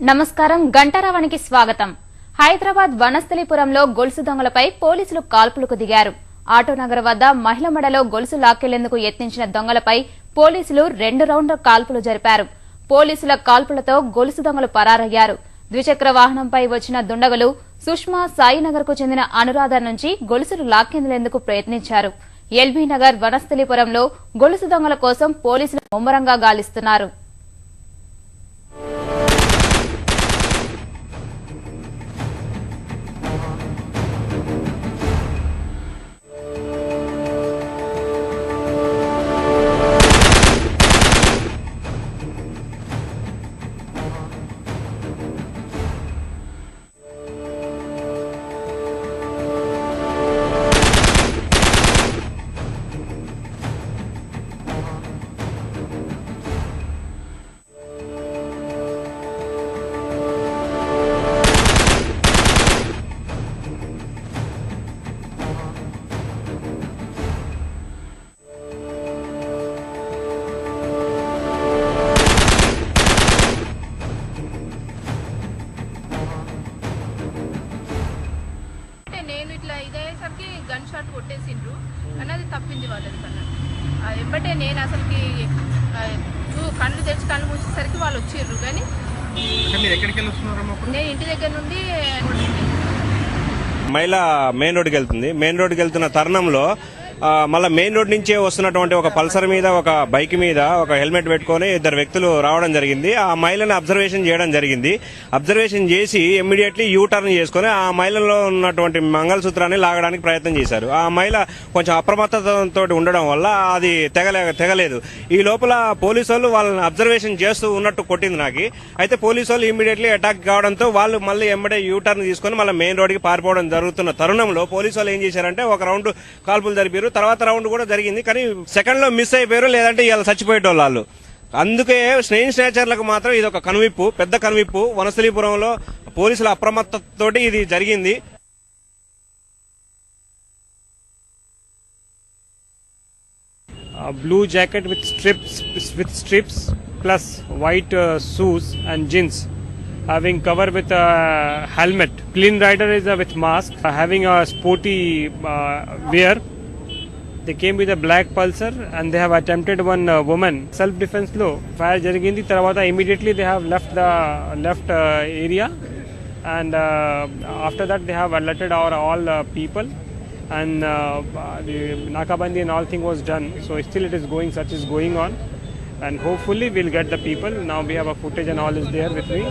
నమస్కారం గంటారావానికి స్వాగతం. హైదరాబాద్ వనస్థలిపురంలో గొలుసు దొంగలపై పోలీసులు కాల్పులకు దిగారు. ఆటోనగర్ వద్ద మహిళ మెడలో గొలుసు లాక్కెళ్లేందుకు యత్నించిన దొంగలపై పోలీసులు 2 రౌండ్ల కాల్పులు జరిపారు. పోలీసుల కాల్పులతో గొలుసు దొంగలు పరారయ్యారు. ద్విచక్ర వాహనంపై వచ్చిన దుండగులు సుష్మా సాయినగర్ కు చెందిన అనురాధ నుంచి గొలుసులు లాక్కెళ్లేందుకు ప్రయత్నించారు. ఎల్బీ నగర్ వనస్థలిపురంలో గొలుసు దొంగల కోసం పోలీసులు ముమ్మరంగా గాలిస్తున్నారు. నేను ఇట్లా ఇదేసరికి గన్ షాట్ కొట్టేసిండ్రు అన్నది తప్పింది వాళ్ళది కన్నా ఎంబటే నేను అసలుకి కళ్ళు తెరిచి కళ్ళు మూసేసరికి వాళ్ళు వచ్చిర్రు. కానీ నేను ఇంటి దగ్గర నుండి మహిళ మెయిన్ రోడ్డుకి వెళ్తుంది. మెయిన్ రోడ్డుకి వెళ్తున్న తరుణంలో మళ్ళీ మెయిన్ రోడ్ నుంచే వస్తున్నటువంటి ఒక పల్సర్ మీద ఒక బైక్ మీద ఒక హెల్మెట్ పెట్టుకుని 2 వ్యక్తులు రావడం జరిగింది. ఆ మహిళను అబ్జర్వేషన్ చేయడం జరిగింది. అబ్జర్వేషన్ చేసి ఇమ్మీడియట్లీ యూ టర్న్ చేసుకుని ఆ మహిళలో ఉన్నటువంటి మంగళసూత్రాన్ని లాగడానికి ప్రయత్నం చేశారు. ఆ మహిళ కొంచెం అప్రమత్తతో ఉండడం వల్ల అది తెగలేదు. ఈ లోపల పోలీసు వాళ్ళు వాళ్ళని అబ్జర్వేషన్ చేస్తూ ఉన్నట్టు కొట్టింది నాకు. అయితే పోలీసు వాళ్ళు ఇమ్మీడియట్లీ అటాక్ కావడంతో వాళ్ళు మళ్ళీ ఎంబడే యూ టర్న్ తీసుకుని మళ్ళీ మెయిన్ రోడ్డుకి పారిపోవడం జరుగుతున్న తరుణంలో పోలీసు వాళ్ళు ఏం చేశారంటే ఒక రౌండ్ కాల్పులు జరిపారు. తర్వాత రౌండ్ కూడా జరిగింది, కానీ సెకండ్ లో మిస్ అయిపోయారు, లేదంటే ఇలా చచ్చిపోయేటోళ్ళు వాళ్ళు. అందుకే స్నేహిత్ నేచర్లకు మాత్రం ఇది ఒక కనువిప్పు, పెద్ద కనువిప్పు. వనస్థలిపురంలో పోలీసుల అప్రమత్తతోటి ఇది జరిగింది. Blue jacket with strips plus white shoes and jeans, having cover with a helmet. Clean rider is with mask, having a sporty wear. They came with a black pulsar and they have attempted one woman. Self defense lo fire jarigindi, tarvata immediately they have left the area, and after that they have alerted our all people, and the nakabandi and all thing was done. So still it is going, search is going on, and hopefully we'll get the people. Now we have a footage and all is there with me.